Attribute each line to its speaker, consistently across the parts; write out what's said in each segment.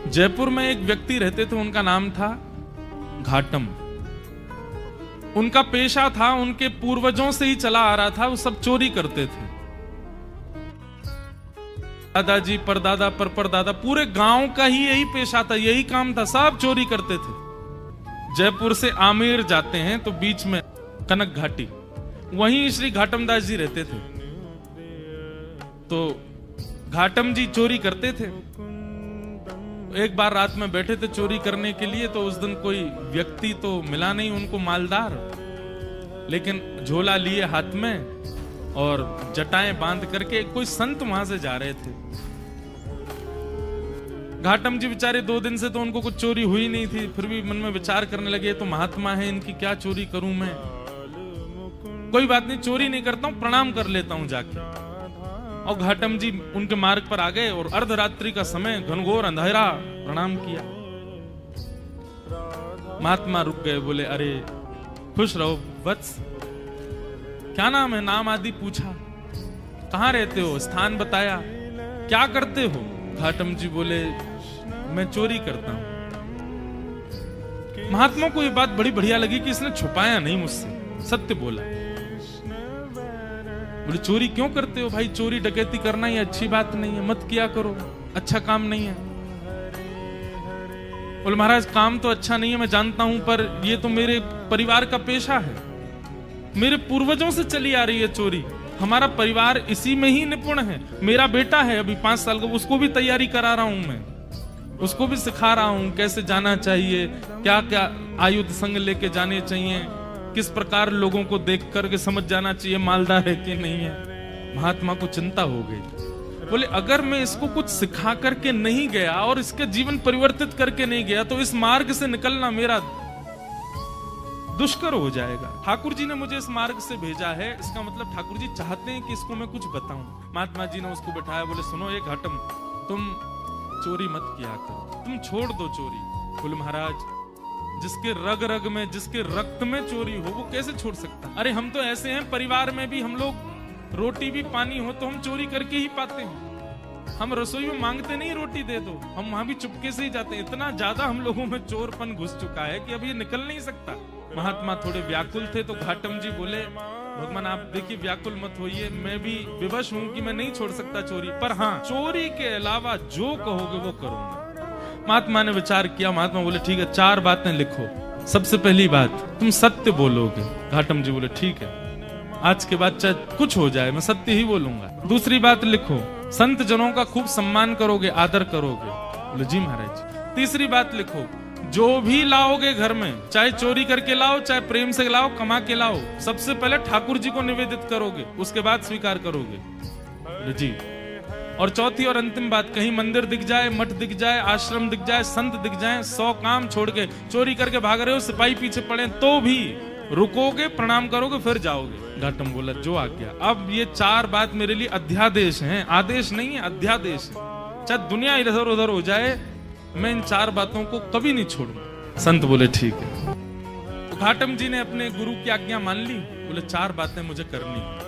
Speaker 1: जयपुर में एक व्यक्ति रहते थे, उनका नाम था घाटम। उनका पेशा था, उनके पूर्वजों से ही चला आ रहा था, वो सब चोरी करते थे। दादाजी, परदादा, परदादा, पूरे गांव का ही यही पेशा था, यही काम था, सब चोरी करते थे। जयपुर से आमेर जाते हैं तो बीच में कनक घाटी, वहीं श्री घाटम दास जी रहते थे। तो घाटम जी चोरी करते थे। एक बार रात में बैठे थे चोरी करने के लिए, तो उस दिन कोई व्यक्ति तो मिला नहीं उनको मालदार, लेकिन झोला लिए हाथ में और जटाएं बांध करके कोई संत वहां से जा रहे थे। घाटम जी बेचारे 2 दिन से तो उनको कुछ चोरी हुई नहीं थी, फिर भी मन में विचार करने लगे, तो महात्मा है, इनकी क्या चोरी करूं मैं, कोई बात नहीं, चोरी नहीं करता हूं, प्रणाम कर लेता हूं जाके। और घाटम जी उनके मार्ग पर आ गए और अर्धरात्रि का समय, घनघोर अंधेरा, प्रणाम किया। महात्मा रुक गए, बोले अरे खुश रहो वत्स, क्या नाम है, नाम आदि पूछा, कहां रहते हो, स्थान बताया, क्या करते हो। घाटम जी बोले मैं चोरी करता हूं। महात्मा को ये बात बड़ी बढ़िया लगी कि इसने छुपाया नहीं मुझसे, सत्य बोला। बोले चोरी क्यों करते हो भाई, चोरी डकैती करना ये अच्छी बात नहीं है, मत किया करो, अच्छा काम नहीं है। बोले महाराज काम तो अच्छा नहीं है मैं जानता हूं, पर ये तो मेरे परिवार का पेशा है, मेरे पूर्वजों से चली आ रही है चोरी, हमारा परिवार इसी में ही निपुण है। मेरा बेटा है अभी 5 साल का, उसको भी तैयारी करा रहा हूं मैं, उसको भी सिखा रहा हूं कैसे जाना चाहिए, क्या क्या आयुध संग लेके जाने चाहिए, किस प्रकार लोगों को देख करके समझ जाना चाहिए मालदार है कि नहीं है। महात्मा को चिंता हो गई। बोले अगर मैं इसको कुछ सिखा करके नहीं गया और इसके जीवन परिवर्तित करके नहीं गया, तो इस मार्ग से निकलना मेरा दुष्कर हो जाएगा। ठाकुर जी ने मुझे इस मार्ग से भेजा है, इसका मतलब ठाकुर जी चाहते हैं कि इसको मैं कुछ बताऊं। महात्मा जी ने उसको बैठाया, बोले सुनो ये घाटम, तुम चोरी मत किया करो, तुम छोड़ दो चोरी। बोले महाराज जिसके रग रग में, जिसके रक्त में चोरी हो, वो कैसे छोड़ सकता। अरे हम तो ऐसे हैं, परिवार में भी हम लोग रोटी भी पानी हो तो हम चोरी करके ही पाते हैं, हम रसोई में मांगते नहीं रोटी दे दो, हम वहां भी चुपके से ही जाते हैं। इतना ज्यादा हम लोगों में चोरपन घुस चुका है कि अब ये निकल नहीं सकता। महात्मा थोड़े व्याकुल थे, तो घाटम जी बोले भगवान आप देखिए व्याकुल मत होइए, मैं भी विवश हूं कि मैं नहीं छोड़ सकता चोरी, पर हाँ चोरी के अलावा जो कहोगे वो करूंगा। महात्मा ने विचार किया, महात्मा बोले ठीक है 4 बातें लिखो। सबसे पहली बात, तुम सत्य बोलोगे। घाटम जी बोले ठीक है, आज के बाद चाहे कुछ हो जाए मैं सत्य ही बोलूंगा। दूसरी बात लिखो, संत जनों का खूब सम्मान करोगे, आदर करोगे। बोले जी महाराज। तीसरी बात लिखो, जो भी लाओगे घर में, चाहे चोरी करके लाओ, चाहे प्रेम से लाओ, कमा के लाओ, सबसे पहले ठाकुर जी को निवेदित करोगे, उसके बाद स्वीकार करोगे। बोले जी। और चौथी और अंतिम बात, कहीं मंदिर दिख जाए, मठ दिख जाए, आश्रम दिख जाए, संत दिख जाए, 100 काम छोड़ के चोरी करके भाग रहे हो, सिपाही पीछे पड़े तो भी रुकोगे, प्रणाम करोगे, फिर जाओगे। घाटम बोला जो आ गया। अब ये 4 बात मेरे लिए अध्यादेश हैं, आदेश नहीं है, अध्यादेश है। चाहे दुनिया इधर उधर हो जाए, मैं इन 4 बातों को कभी नहीं छोड़ूंगा। संत बोले ठीक है। तो घाटम जी ने अपने गुरु की आज्ञा मान ली, बोले 4 बातें मुझे करनी है।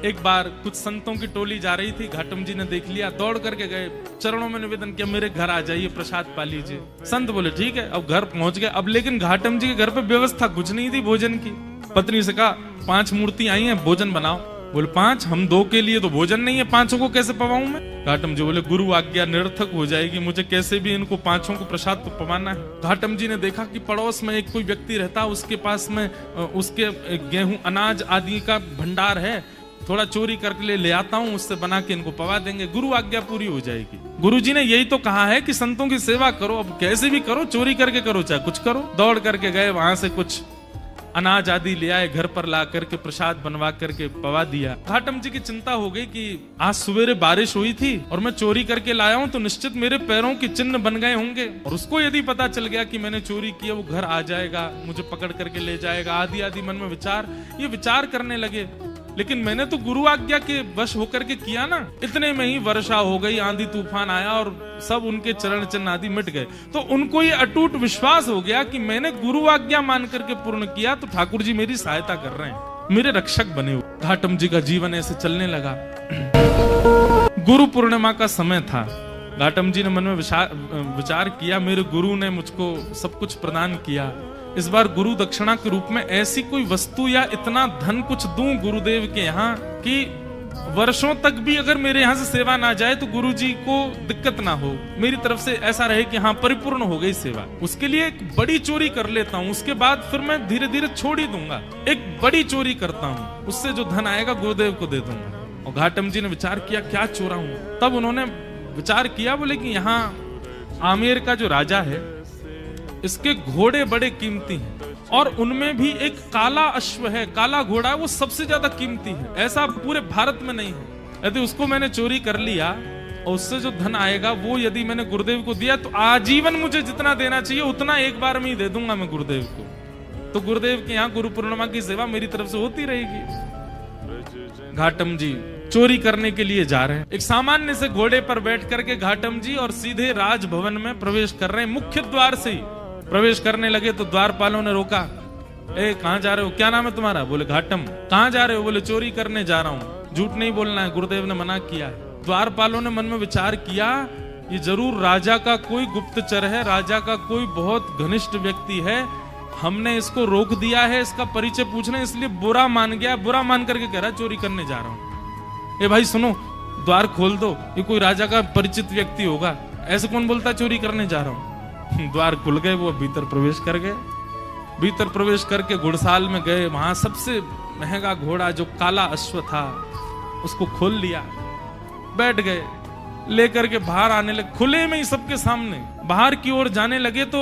Speaker 1: एक बार कुछ संतों की टोली जा रही थी, घाटम जी ने देख लिया, दौड़ करके गए, चरणों में निवेदन किया मेरे घर आ जाइए, प्रसाद पा लीजिए। संत बोले ठीक है। अब घर पहुंच गए। अब लेकिन घाटम जी के घर पे व्यवस्था कुछ नहीं थी भोजन की। पत्नी से कहा 5 मूर्ति आई हैं, भोजन बनाओ। बोले 5, हम 2 के लिए तो भोजन नहीं है, 5 को कैसे पवाऊं मैं। घाटम जी बोले गुरु आज्ञा निरर्थक हो जाएगी, मुझे कैसे भी इनको 5 को प्रसाद तो पवाना है। घाटम जी ने देखा कि पड़ोस में एक कोई व्यक्ति रहता, उसके पास में उसके गेहूं अनाज आदि का भंडार है, थोड़ा चोरी करके ले आता हूं, उससे बना के इनको पवा देंगे, गुरु आज्ञा पूरी हो जाएगी। गुरुजी ने यही तो कहा है कि संतों की सेवा करो, अब कैसे भी करो, चोरी करके करो चाहे कुछ करो। दौड़ करके गए, वहां से कुछ अनाज आदि ले आए, घर पर ला करके प्रसाद बनवा करके पवा दिया। घाटम जी की चिंता हो गई कि आज सवेरे बारिश हुई थी और मैं चोरी करके लाया हूं, तो निश्चित मेरे पैरों के चिन्ह बन गए होंगे, और उसको यदि पता चल गया कि मैंने चोरी किया, वो घर आ जाएगा, मुझे पकड़ करके ले जाएगा, आदि आदि मन में ये विचार करने लगे। लेकिन मैंने तो गुरु आज्ञा के वश होकर के किया ना। इतने में ही वर्षा हो गई, आंधी तूफान आया और सब उनके चरण चिन्ह आदि मिट गए। तो उनको ये अटूट विश्वास हो गया कि मैंने गुरु आज्ञा मान करके पूर्ण किया, तो ठाकुर जी मेरी सहायता कर रहे हैं, मेरे रक्षक बने हुए। घाटम जी का जीवन ऐसे चलने लगा। गुरु पूर्णिमा का समय था, घाटम जी ने मन में विचार किया, मेरे गुरु ने मुझको सब कुछ प्रदान किया, इस बार गुरु दक्षिणा के रूप में ऐसी कोई वस्तु या इतना धन कुछ दूं गुरुदेव के यहाँ कि वर्षों तक भी अगर मेरे यहाँ से सेवा ना जाए तो गुरुजी को दिक्कत ना हो, मेरी तरफ से ऐसा रहे कि हाँ परिपूर्ण हो गई सेवा। उसके लिए एक बड़ी चोरी कर लेता हूँ, उसके बाद फिर मैं धीरे धीरे छोड़ ही दूंगा। एक बड़ी चोरी करता हूँ, उससे जो धन आएगा गुरुदेव को दे दूंगा। और घाटम जी ने विचार किया क्या चोराऊं। तब उन्होंने विचार किया, बोले कि यहाँ आमेर का जो राजा है इसके घोड़े बड़े कीमती हैं और उनमें भी एक काला अश्व है, काला घोड़ा है, वो सबसे ज्यादा कीमती है, ऐसा पूरे भारत में नहीं है। यदि उसको मैंने चोरी कर लिया और उससे जो धन आएगा वो यदि मैंने गुरुदेव को दिया तो आजीवन मुझे जितना देना चाहिए उतना एक बार में ही दे दूंगा मैं गुरुदेव को। तो गुरुदेव के यहाँ गुरु पूर्णिमा की सेवा मेरी तरफ से होती रहेगी। घाटम जी चोरी करने के लिए जा रहे हैं। एक सामान्य से घोड़े पर बैठ करके घाटम जी और सीधे राजभवन में प्रवेश कर रहे हैं। मुख्य द्वार से ही प्रवेश करने लगे तो द्वारपालों ने रोका, ए कहां जा रहे हो, क्या नाम है तुम्हारा? बोले घाटम। कहां जा रहे हो? बोले चोरी करने जा रहा हूं, झूठ नहीं बोलना है, गुरुदेव ने मना किया है। द्वारपालों ने मन में विचार किया, ये जरूर राजा का कोई गुप्तचर है, राजा का कोई बहुत घनिष्ठ व्यक्ति है, हमने इसको रोक दिया है, इसका परिचय पूछने, इसलिए बुरा मान गया, बुरा मान करके कह रहा चोरी करने जा रहा हूं। ए भाई सुनो, द्वार खोल दो, ये कोई राजा का परिचित व्यक्ति होगा, ऐसे कौन बोलता चोरी करने जा रहा हूं। द्वार खुल गए, वो भीतर प्रवेश कर गए। भीतर प्रवेश करके घुड़साल में गए, वहां सबसे महंगा घोड़ा जो काला अश्व था उसको खोल लिया, बैठ गए, लेकर के बाहर आने लगे, खुले में ही सबके सामने बाहर की ओर जाने लगे। तो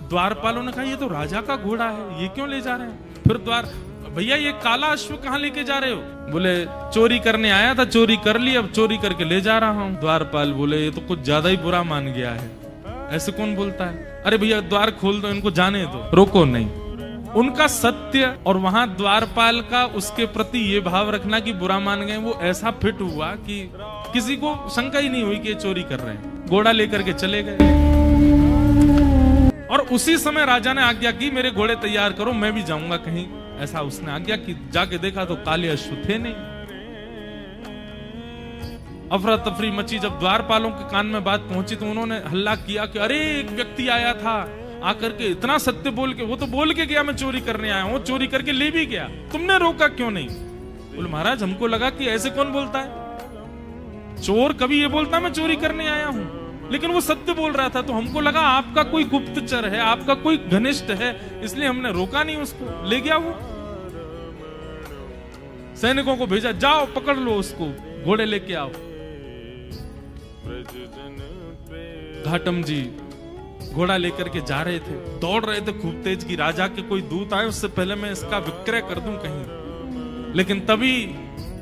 Speaker 1: द्वारपालों ने कहा ये तो राजा का घोड़ा है, ये क्यों ले जा रहे हैं? फिर द्वार, भैया ये काला अश्व कहाँ लेके जा रहे हो? बोले चोरी करने आया था, चोरी कर ली, अब चोरी करके ले जा रहा हूँ। द्वारपाल बोले ये तो कुछ ज्यादा ही बुरा मान गया है, ऐसे कौन बोलता है? अरे भैया द्वार खोल दो, इनको जाने दो, रोको नहीं। उनका सत्य और वहां द्वारपाल का उसके प्रति ये भाव रखना कि बुरा मान गए, वो ऐसा फिट हुआ कि किसी को शंका ही नहीं हुई कि ये चोरी कर रहे हैं। घोड़ा लेकर के चले गए और उसी समय राजा ने आज्ञा की मेरे घोड़े तैयार करो, मैं भी जाऊंगा कहीं, ऐसा उसने आज्ञा की। जाके देखा तो काले अश्व थे नहीं। अफरा तफरी मची। जब द्वारपालों के कान में बात पहुंची तो उन्होंने हल्ला किया कि अरे एक व्यक्ति आया था, आकर के इतना सत्य बोल के, वो तो बोल के गया मैं चोरी करने आया हूं, चोरी करके ले भी गया, तुमने रोका क्यों नहीं? बोले महाराज हमको लगा कि ऐसे कौन बोलता है, चोर कभी ये बोलता मैं चोरी करने आया हूं, लेकिन वो सत्य बोल रहा था तो हमको लगा आपका कोई गुप्तचर है, आपका कोई घनिष्ठ है, इसलिए हमने रोका नहीं उसको, ले गया वो। सैनिकों को भेजा, जाओ पकड़ लो उसको, घोड़े लेके आओ। घाटम जी घोड़ा लेकर के जा रहे थे, दौड़ रहे थे खूब तेज की राजा के कोई दूत आए, उससे पहले मैं इसका विक्रय कर दूं कहीं। लेकिन तभी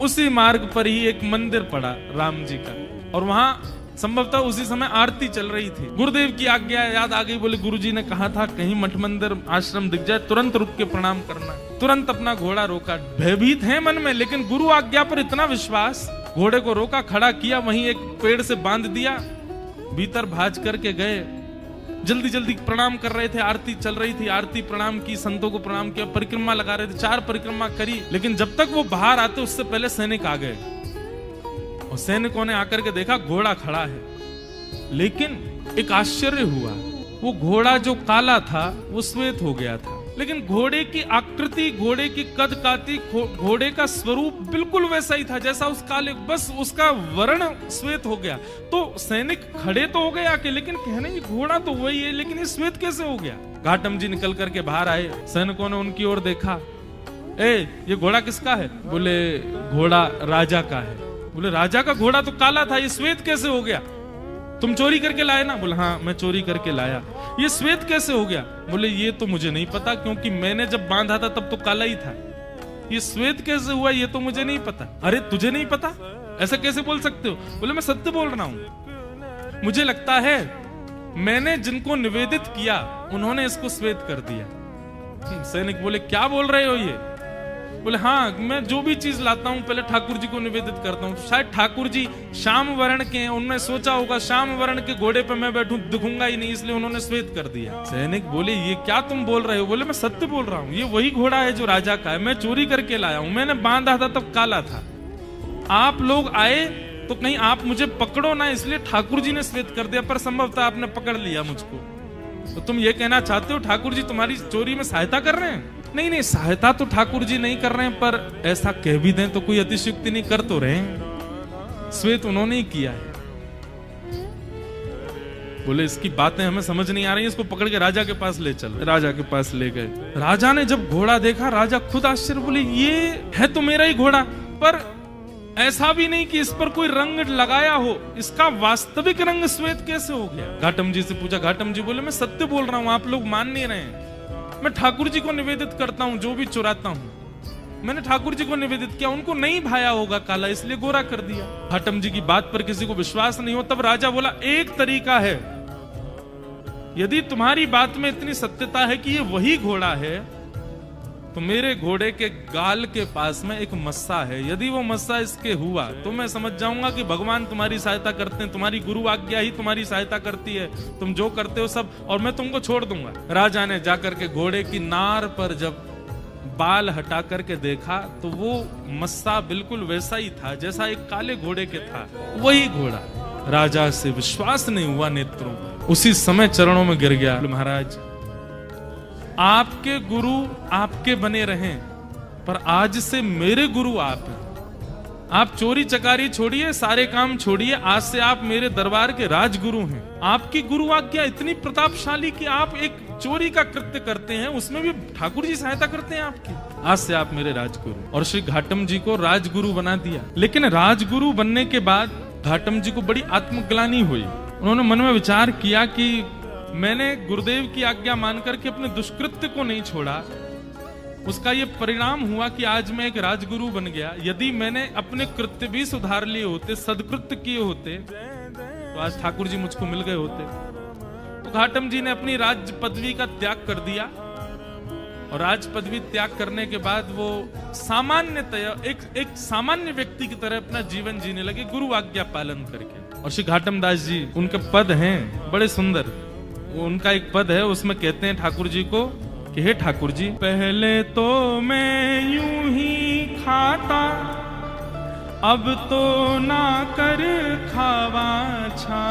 Speaker 1: उसी मार्ग पर ही एक मंदिर पड़ा राम जी का, और वहां संभवतः उसी समय आरती चल रही थी। गुरुदेव की आज्ञा याद आ गई, बोले गुरुजी ने कहा था कहीं मठ मंदिर आश्रम दिख जाए तुरंत रुक के प्रणाम करना। तुरंत अपना घोड़ा रोका, भयभीत है मन में लेकिन गुरु आज्ञा पर इतना विश्वास, घोड़े को रोका, खड़ा किया, वहीं एक पेड़ से बांध दिया, भीतर भाज करके गए। जल्दी जल्दी प्रणाम कर रहे थे, आरती चल रही थी, आरती प्रणाम की, संतों को प्रणाम किया, परिक्रमा लगा रहे थे, 4 परिक्रमा करी, लेकिन जब तक वो बाहर आते उससे पहले सैनिक आ गए और सैनिकों ने आकर के देखा घोड़ा खड़ा है। लेकिन एक आश्चर्य हुआ, वो घोड़ा जो काला था वो श्वेत हो गया था, लेकिन घोड़े की आकृति, घोड़े की कद काठी, घोड़े का स्वरूप बिल्कुल वैसा ही था जैसा उस काले, बस उसका वर्ण श्वेत हो गया। तो सैनिक खड़े तो हो गए आके, लेकिन कहने ये घोड़ा तो वही है, लेकिन ये श्वेत कैसे हो गया? घाटम जी निकल करके बाहर आए, सैनिकों ने उनकी ओर देखा, ए ये घोड़ा किसका है? बोले घोड़ा राजा का है। बोले राजा का घोड़ा तो काला था, ये श्वेत कैसे हो गया? तुम चोरी करके लाए ना? बोले हाँ मैं चोरी करके लाया। ये श्वेत कैसे हो गया? बोले ये तो मुझे नहीं पता, क्योंकि मैंने जब बांधा था तब तो काला ही था, ये श्वेत कैसे हुआ ये तो मुझे नहीं पता। अरे तुझे नहीं पता, ऐसा कैसे बोल सकते हो? बोले मैं सत्य बोल रहा हूं, मुझे लगता है मैंने जिनको निवेदित किया उन्होंने इसको श्वेत कर दिया। सैनिक बोले क्या बोल रहे हो ये? बोले हाँ मैं जो भी चीज लाता हूँ पहले ठाकुर जी को निवेदित करता हूँ, शायद ठाकुर जी श्याम वर्ण के हैं, उन्होंने सोचा होगा श्याम वर्ण के घोड़े पे मैं बैठूं दिखूंगा ही नहीं, इसलिए उन्होंने श्वेत कर दिया। सैनिक बोले ये क्या तुम बोल रहे हो? बोले मैं सत्य बोल रहा हूँ, ये वही घोड़ा है जो राजा का है, मैं चोरी करके लाया हूं, मैंने बांधा था तब काला था, आप लोग आए तो कहीं आप मुझे पकड़ो ना, इसलिए ठाकुर जी ने श्वेत कर दिया, पर संभवतः आपने पकड़ लिया मुझको। तो तुम ये कहना चाहते हो ठाकुर जी तुम्हारी चोरी में सहायता कर रहे हैं? नहीं नहीं, सहायता तो ठाकुर जी नहीं कर रहे हैं, पर ऐसा कह भी दें तो कोई अतिशयोक्ति नहीं, कर तो रहे हैं। श्वेत उन्होंने ही किया है। बोले इसकी बातें हमें समझ नहीं आ रही, इसको पकड़ के राजा के पास ले चल। राजा के पास ले गए। राजा ने जब घोड़ा देखा, राजा खुद आश्चर्य, बोले ये है तो मेरा ही घोड़ा, पर ऐसा भी नहीं कि इस पर कोई रंग लगाया हो, इसका वास्तविक रंग श्वेत कैसे हो गया? घाटम जी से पूछा। घाटम जी बोले मैं सत्य बोल रहा हूं, आप लोग मान नहीं रहे हैं। मैं ठाकुर जी को निवेदित करता हूं, जो भी चुराता हूं मैंने ठाकुर जी को निवेदित किया, उनको नहीं भाया होगा काला, इसलिए गोरा कर दिया। घाटम जी की बात पर किसी को विश्वास नहीं हो। तब राजा बोला एक तरीका है, यदि तुम्हारी बात में इतनी सत्यता है कि ये वही घोड़ा है, तो मेरे घोड़े के गाल के पास में एक मस्सा है, यदि वो मस्सा इसके हुआ तो मैं समझ जाऊंगा कि भगवान तुम्हारी सहायता करते हैं, तुम्हारी गुरु आज्ञा ही तुम्हारी सहायता करती है, तुम जो करते हो सब, और मैं तुमको छोड़ दूंगा। राजा ने जाकर के घोड़े की नार पर जब बाल हटा करके देखा तो वो मस्सा बिल्कुल वैसा ही था जैसा एक काले घोड़े के था, वही घोड़ा। राजा से विश्वास नहीं हुआ नेत्रों, उसी समय चरणों में गिर गया। महाराज आपके गुरु आपके बने रहें, पर आज से मेरे गुरु आप हैं। आप चोरी चकारी छोड़िए, सारे काम छोड़िए, आज से आप मेरे दरबार के राजगुरु हैं। आपकी गुरु आज्ञा इतनी प्रतापशाली कि आप एक चोरी का कृत्य करते हैं, उसमें भी ठाकुर जी सहायता करते हैं आपकी। आज से आप मेरे राजगुरु। और श्री घाटम जी को राजगुरु बना दिया। लेकिन राजगुरु बनने के बाद घाटम जी को बड़ी आत्मग्लानि हुई। उन्होंने मन में विचार किया कि मैंने गुरुदेव की आज्ञा मानकर के अपने दुष्कृत्य को नहीं छोड़ा, उसका ये परिणाम हुआ कि आज मैं एक राजगुरु बन गया। यदि मैंने अपने कृत्य भी सुधार लिए होते, सदकृत्य किए होते, तो आज ठाकुर जी मुझको मिल गए होते। तो घाटम जी ने अपनी राज पदवी का त्याग कर दिया, और राज पदवी त्याग करने के बाद वो सामान्यतया एक सामान्य व्यक्ति की तरह अपना जीवन जीने लगे, गुरु आज्ञा पालन करके। और श्री घाटम दास जी, उनके पद हैं बड़े सुंदर। उनका एक पद है, उसमें कहते हैं ठाकुर जी को कि हे ठाकुर जी, पहले तो मैं यूं ही खाता, अब तो ना कर खावा छा।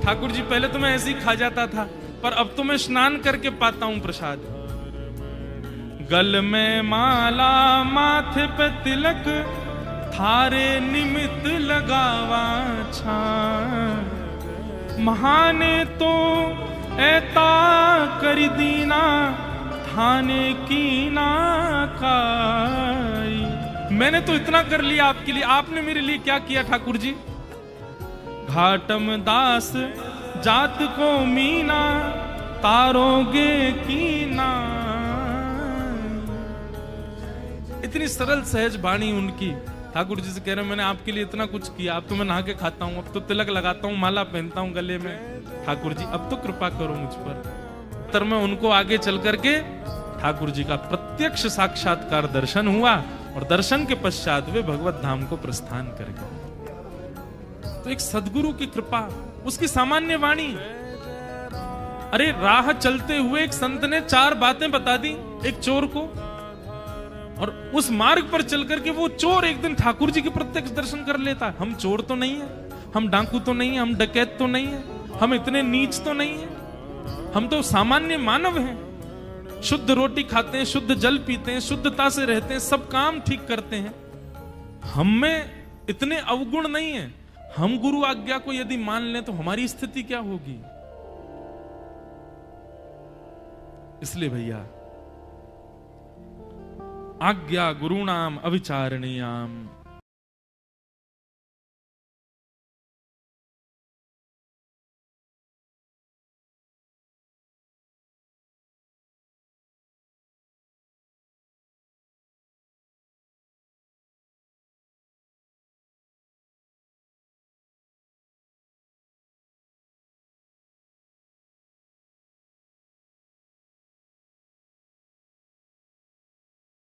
Speaker 1: ठाकुर जी पहले तो मैं ऐसे ही खा जाता था, पर अब तो मैं स्नान करके पाता हूं प्रसाद। गल में माला, माथे पे तिलक, थारे निमित्त लगावा छा। महाने तो ऐता करी दीना, थाने की ना काई। मैंने तो इतना कर लिया आपके लिए, आपने मेरे लिए क्या किया ठाकुर जी? घाटम दास जात को मीना, तारोगे की ना। इतनी सरल सहज वाणी उनकी। ठाकुर जी से कह रहे मैंने आपके लिए इतना कुछ किया, अब तो मैं नहा के खाता हूँ, अब तो तिलक लगाता हूँ, माला पहनता हूँ गले में। ठाकुर जी अब तो कृपा करो मुझ पर। तर में उनको आगे चल करके ठाकुर जी का प्रत्यक्ष साक्षात्कार दर्शन हुआ, और दर्शन के पश्चात वे भगवत धाम को प्रस्थान कर गए। तो एक सदगुरु की कृपा, उसकी सामान्य वाणी। अरे राह चलते हुए एक संत ने 4 बातें बता दी एक चोर को, और उस मार्ग पर चल करके वो चोर एक दिन ठाकुर जी के प्रत्यक्ष दर्शन कर लेता। हम चोर तो नहीं है, हम डाकू तो नहीं है, हम डकैत तो नहीं है, हम इतने नीच तो नहीं है, हम तो सामान्य मानव हैं। शुद्ध रोटी खाते हैं, शुद्ध जल पीते हैं, शुद्धता से रहते हैं, सब काम ठीक करते हैं। हम में इतने अवगुण नहीं है। हम गुरु आज्ञा को यदि मान लें तो हमारी स्थिति क्या होगी? इसलिए भैया, आज्ञा गुरुणाम अविचारणीयाम,